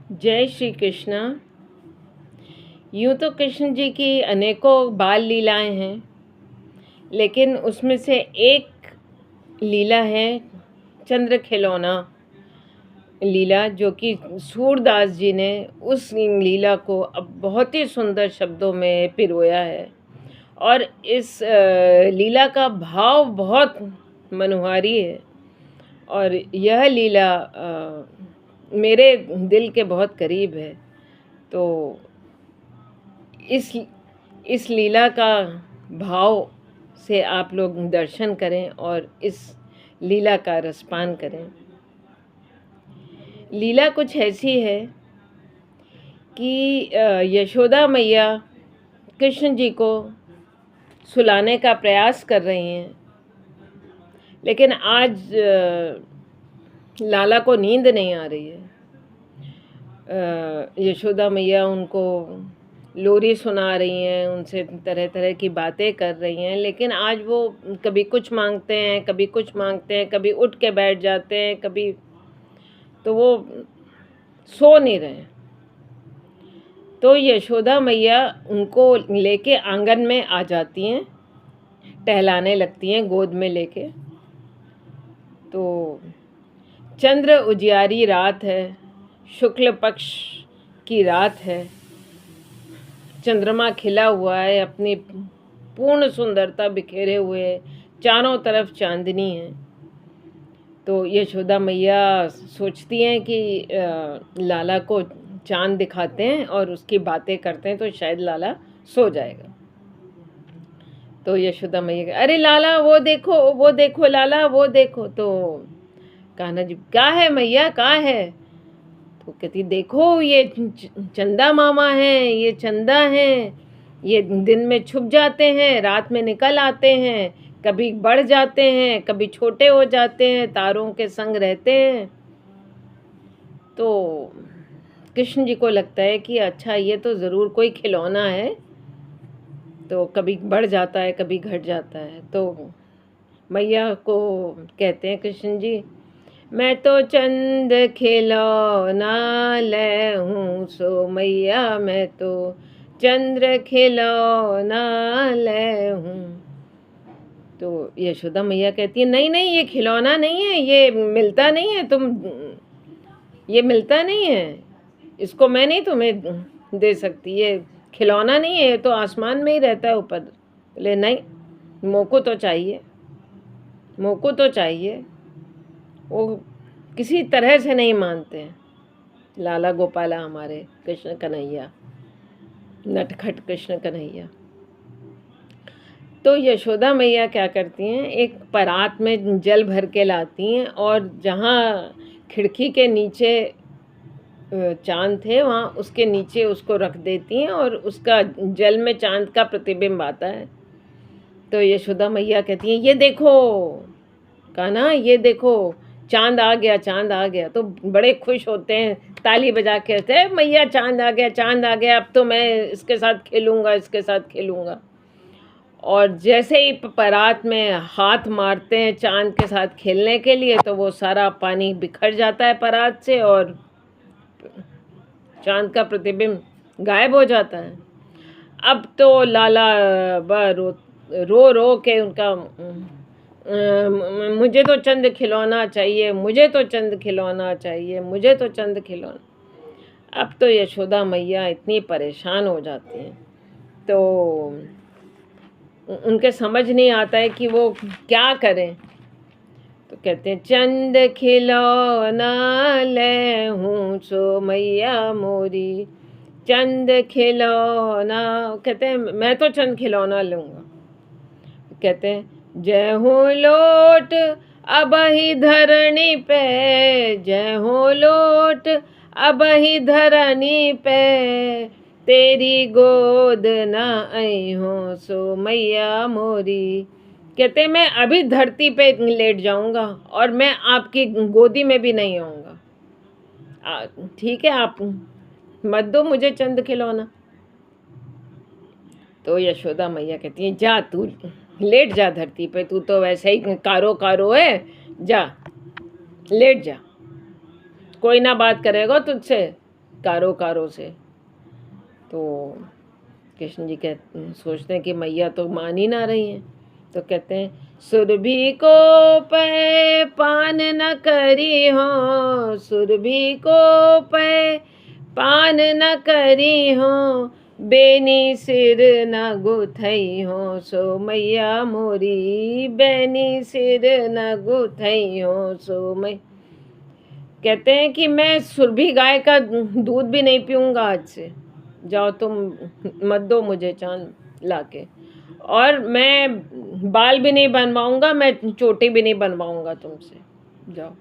जय श्री कृष्णा। यूँ तो कृष्ण जी की अनेकों बाल लीलाएं हैं, लेकिन उसमें से एक लीला है चंद्र खिलौना लीला, जो कि सूरदास जी ने उस लीला को अब बहुत ही सुंदर शब्दों में पिरोया है। और इस लीला का भाव बहुत मनोहारी है और यह लीला मेरे दिल के बहुत करीब है। तो इस लीला का भाव से आप लोग दर्शन करें और इस लीला का रसपान करें। लीला कुछ ऐसी है कि यशोदा मैया कृष्ण जी को सुलाने का प्रयास कर रही हैं, लेकिन आज लाला को नींद नहीं आ रही है। यशोदा मैया उनको लोरी सुना रही हैं, उनसे तरह तरह की बातें कर रही हैं, लेकिन आज वो कभी कुछ मांगते हैं, कभी कुछ मांगते हैं, कभी उठ के बैठ जाते हैं, कभी तो वो सो नहीं रहे। तो यशोदा मैया उनको लेके आंगन में आ जाती हैं, टहलाने लगती हैं गोद में लेके। तो चंद्र उजियारी रात है, शुक्ल पक्ष की रात है, चंद्रमा खिला हुआ है, अपनी पूर्ण सुंदरता बिखेरे हुए, चारों तरफ चांदनी है। तो यशोदा मैया सोचती हैं कि लाला को चांद दिखाते हैं और उसकी बातें करते हैं तो शायद लाला सो जाएगा। तो यशोदा मैया, अरे लाला वो देखो लाला वो देखो। तो कान्हा जी, क्या है मैया, क्या है? तो कहती, देखो ये चंदा मामा हैं, ये चंदा हैं, ये दिन में छुप जाते हैं, रात में निकल आते हैं, कभी बढ़ जाते हैं, कभी छोटे हो जाते हैं, तारों के संग रहते हैं। तो कृष्ण जी को लगता है कि अच्छा, ये तो ज़रूर कोई खिलौना है, तो कभी बढ़ जाता है, कभी घट जाता है। तो मैया को कहते हैं कृष्ण जी, मैं तो चंद खिलौना ले हूँ, सो मैया मैं तो चंद्र खिलौना ले हूँ। तो यशोदा मैया कहती है, नहीं नहीं, ये खिलौना नहीं है, ये मिलता नहीं है, ये मिलता नहीं है, इसको मैं नहीं तुम्हें दे सकती, ये खिलौना नहीं है, ये तो आसमान में ही रहता है ऊपर। बोले नहीं, मोको तो चाहिए, मोको तो चाहिए। वो किसी तरह से नहीं मानते हैं। लाला गोपाला हमारे कृष्ण कन्हैया, नटखट कृष्ण कन्हैया। तो यशोदा मैया क्या करती हैं, एक परात में जल भर के लाती हैं और जहाँ खिड़की के नीचे चांद थे वहाँ उसके नीचे उसको रख देती हैं और उसका जल में चांद का प्रतिबिंब आता है। तो यशोदा मैया कहती हैं, ये देखो कान्हा, ये देखो चांद आ गया, चांद आ गया। तो बड़े खुश होते हैं, ताली बजा के कहते हैं, मैया चांद आ गया, चांद आ गया, अब तो मैं इसके साथ खेलूँगा, इसके साथ खेलूँगा। और जैसे ही परात में हाथ मारते हैं चांद के साथ खेलने के लिए, तो वो सारा पानी बिखर जाता है परात से और चांद का प्रतिबिंब गायब हो जाता है। अब तो लाला रो रो के उनका मुझे तो चंद खिलौना चाहिए, मुझे तो चंद खिलौना चाहिए, मुझे तो चंद खिलौना। अब तो यशोदा मैया इतनी परेशान हो जाती हैं, तो उनके समझ नहीं आता है कि वो क्या करें। तो कहते हैं, चंद खिलौना ले हूँ, सो मैया मोरी चंद खिलौना। कहते हैं, मैं तो चंद खिलौना लूँगा। कहते हैं, जय हो लोट अब ही धरनी पे, जय हो लोट अब ही धरनी पे, तेरी गोद ना आई हो, सो मैया मोरी। कहते, मैं अभी धरती पे लेट जाऊंगा और मैं आपकी गोदी में भी नहीं आऊँगा। ठीक है, आप मत दो मुझे चंद खिलौना। तो यशोदा मैया कहती है, जा तू लेट जा धरती पे, तू तो वैसे ही कारो कारो है, जा लेट जा, कोई ना बात करेगा तुझसे, कारो कारो से। तो कृष्ण जी सोचते हैं कि मैया तो मान ही ना रही हैं, तो कहते हैं सुरभि को पै पान न करी हो, सुरभि को पै पान न करी हो, बेनी सिर न गुथई हो, सो मैया मोरी बेनी सिर न गुथई हो, सो मैं। कहते हैं कि मैं सुरभि गाय का दूध भी नहीं पीऊँगा आज से, जाओ तुम मत दो मुझे चांद लाके, और मैं बाल भी नहीं बनवाऊँगा, मैं चोटी भी नहीं बनवाऊँगा तुमसे, जाओ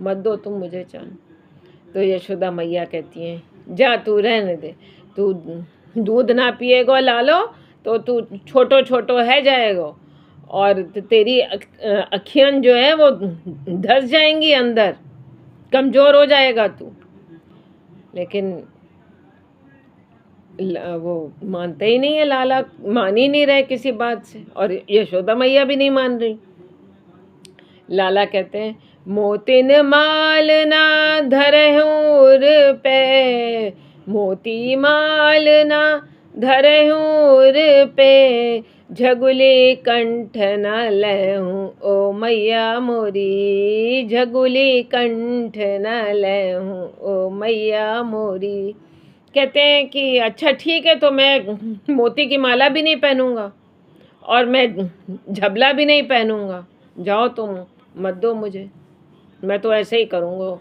मत दो तुम मुझे चांद। तो यशोदा मैया कहती हैं जा तू रहने दे, तू दूध ना पिएगा लालो तो तू छोटो छोटो है जाएगा, और तेरी अखियाँ जो है वो धस जाएंगी अंदर, कमज़ोर हो जाएगा तू। लेकिन वो मानते ही नहीं है, लाला मान ही नहीं रहे किसी बात से, और यशोदा मैया भी नहीं मान रही। लाला कहते हैं मोतिन माल ना धरहूर पे, मोती माल ना धरहूर पे, झगुली कंठ न लहूँ ओ मैया मोरी, झगुली कंठ न लहूँ ओ मैया मोरी। कहते हैं कि अच्छा ठीक है, तो मैं मोती की माला भी नहीं पहनूंगा और मैं झबला भी नहीं पहनूंगा, जाओ तुम मत दो मुझे, मैं तो ऐसे ही करूँगा।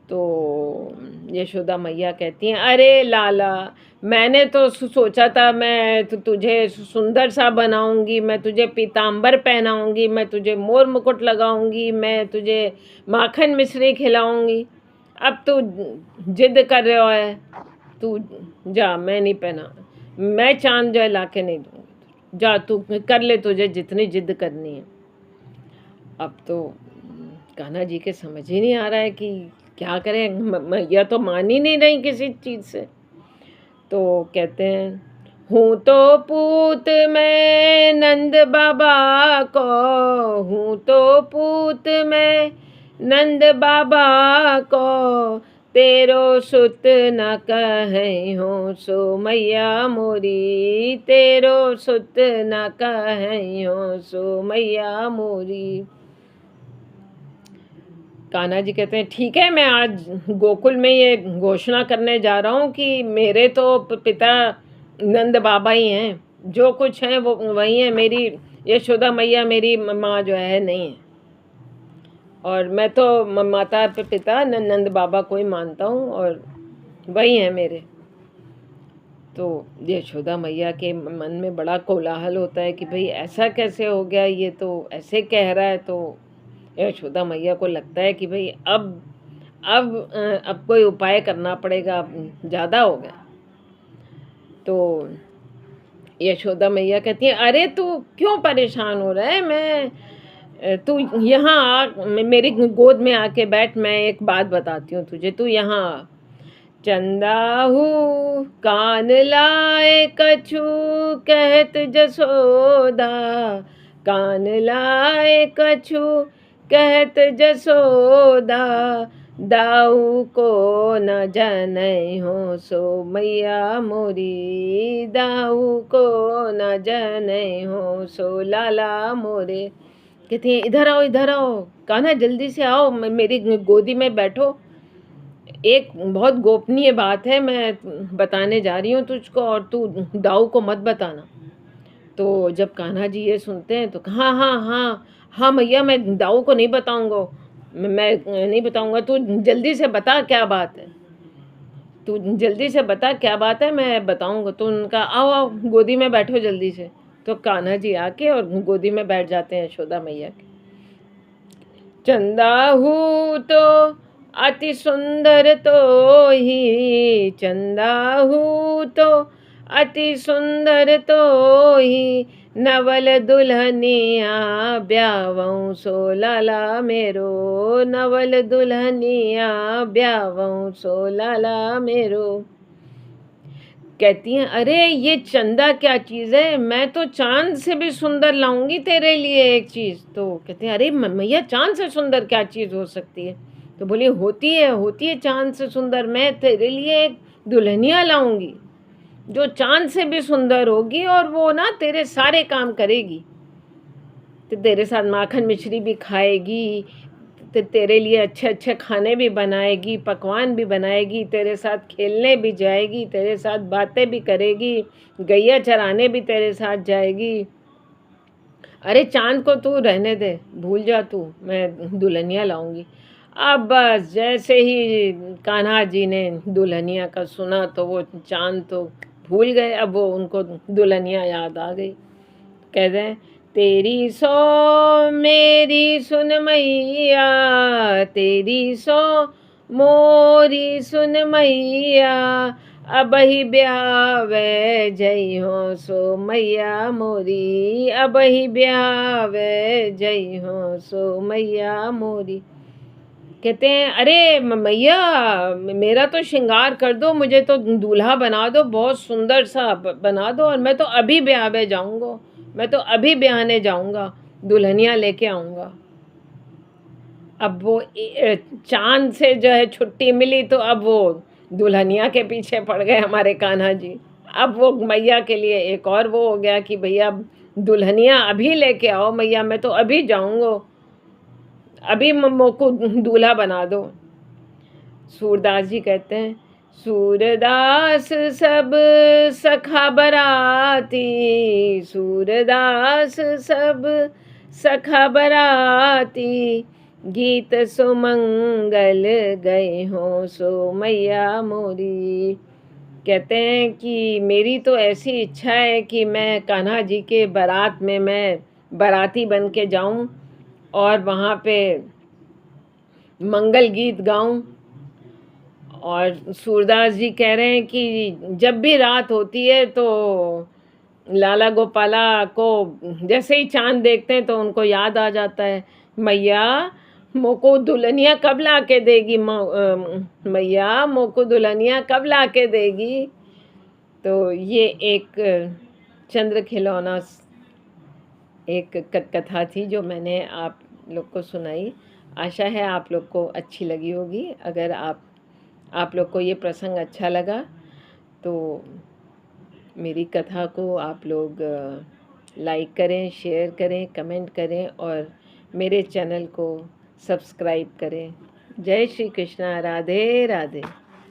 तो यशोदा मैया कहती हैं अरे लाला, मैंने तो सोचा था मैं तुझे सुंदर सा बनाऊंगी, मैं तुझे पीताम्बर पहनाऊंगी, मैं तुझे मोर मुकुट लगाऊंगी, मैं तुझे माखन मिश्री खिलाऊंगी, अब तू जिद कर रहा है, तू जा, मैं नहीं पहना, मैं चांद जो है ला के नहीं दूँगी, जा तू कर ले तुझे जितनी जिद करनी है। अब तो कान्हा जी के समझ ही नहीं आ रहा है कि क्या करें, मैया तो मान ही नहीं रही किसी चीज़ से। तो कहते हैं हूँ तो पूत मैं नंद बाबा को, हूँ तो पूत मैं नंद बाबा को, तेरो सुत न कहीं हो सो मैया मोरी, तेरो सुत न कहीं हो सो मैया मोरी। कान्हा जी कहते हैं ठीक है, मैं आज गोकुल में ये घोषणा करने जा रहा हूँ कि मेरे तो पिता नंद बाबा ही हैं, जो कुछ है वो वही है, मेरी यशोदा मैया मेरी माँ जो है नहीं है, और मैं तो माता पिता नंद बाबा को ही मानता हूँ और वही है मेरे। तो यशोदा मैया के मन में बड़ा कोलाहल होता है कि भाई ऐसा कैसे हो गया, ये तो ऐसे कह रहा है। तो यशोदा मैया को लगता है कि भाई अब कोई उपाय करना पड़ेगा, अब ज़्यादा हो गया। तो यशोदा मैया कहती है अरे तू क्यों परेशान हो रहा है, तू यहाँ आ, मेरी गोद में आके बैठ, मैं एक बात बताती हूँ तुझे, तू यहाँ आ। चंदाहू कान लाए कछु कहत जसोदा, कान लाए कछु कहत जसोदा, दाऊ को न जाने हो सो मैया मोरी, दाऊ को न जाने हो सो लाला मोरे। कहती हैं इधर आओ, इधर आओ कान्हा, जल्दी से आओ, मेरी गोदी में बैठो, एक बहुत गोपनीय बात है, मैं बताने जा रही हूँ तुझको, और तू दाऊ को मत बताना। तो जब कान्हा जी ये सुनते हैं तो हाँ हाँ हाँ हाँ मैया, मैं दाऊ को नहीं बताऊँगा, मैं नहीं बताऊँगा, तू जल्दी से बता क्या बात है, तू जल्दी से बता क्या बात है, मैं बताऊँगा। तो उनका आओ आओ गोदी में बैठो जल्दी से। तो कान्हा जी आके और गोदी में बैठ जाते हैं यशोदा मैया के। चंदाहू तो अति सुंदर तो ही, चंदाहू तो अति सुंदर तो ही, नवल दुल्हनिया ब्यावऊँ सो लाला मेरो, नवल दुल्हनिया ब्यावऊँ सो लाला मेरो। कहती हैं अरे ये चंदा क्या चीज़ है, मैं तो चांद से भी सुंदर लाऊंगी तेरे लिए एक चीज़। तो कहते हैं अरे मैया चांद से सुंदर क्या चीज़ हो सकती है, तो बोली होती है चाँद से सुंदर, मैं तेरे लिए एक दुल्हनिया लाऊंगी जो चाँद से भी सुंदर होगी और वो ना तेरे सारे काम करेगी, तो तेरे साथ माखन मिश्री भी खाएगी, तो तेरे लिए अच्छे अच्छे खाने भी बनाएगी, पकवान भी बनाएगी, तेरे साथ खेलने भी जाएगी, तेरे साथ बातें भी करेगी, गैया चराने भी तेरे साथ जाएगी। अरे चाँद को तू रहने दे, भूल जा तू, मैं दुल्हनिया लाऊंगी। अब बस जैसे ही कान्हा जी ने दुल्हनिया का सुना तो वो चाँद तो भूल गए, अब वो उनको दुल्हनिया याद आ गई। कहते हैं तेरी सो मेरी सुन मैया, तेरी सो मोरी सुन मैया, अबही ब्यावे जई हो सो मैया मोरी, अबही ब्यावे जई हो सो मैया मोरी। कहते हैं अरे मैया मेरा तो श्रृंगार कर दो, मुझे तो दूल्हा बना दो, बहुत सुंदर सा बना दो, और मैं तो अभी ब्याह में जाऊंगा, मैं तो अभी ब्याहने जाऊंगा, दुल्हनिया लेके आऊंगा। अब वो चांद से जो है छुट्टी मिली तो अब वो दुल्हनिया के पीछे पड़ गए हमारे कान्हा जी। अब वो मैया के लिए एक और वो हो गया कि भैया दुल्हनिया अभी लेके आओ मैया, मैं तो अभी जाऊंगा, अभी को दूल्हा बना दो। सूरदास जी कहते हैं सूरदास सब सखा बराती, सूरदास सब सखा बराती, गीत सुमंगल गए हो सो मैया मोरी। कहते हैं कि मेरी तो ऐसी इच्छा है कि मैं कान्हा जी के बारात में मैं बाराती बन के जाऊं और वहाँ पे मंगल गीत गाऊं। और सूरदास जी कह रहे हैं कि जब भी रात होती है तो लाला गोपाला को जैसे ही चांद देखते हैं तो उनको याद आ जाता है, मैया मोको दुल्हनिया कब ला के देगी, मैया मोको दुल्हनिया कब ला के देगी। तो ये एक चंद्र खिलौना एक कथा थी जो मैंने आप लोग को सुनाई। आशा है आप लोग को अच्छी लगी होगी। अगर आप लोग को ये प्रसंग अच्छा लगा तो मेरी कथा को आप लोग लाइक करें, शेयर करें, कमेंट करें और मेरे चैनल को सब्सक्राइब करें। जय श्री कृष्णा, राधे राधे।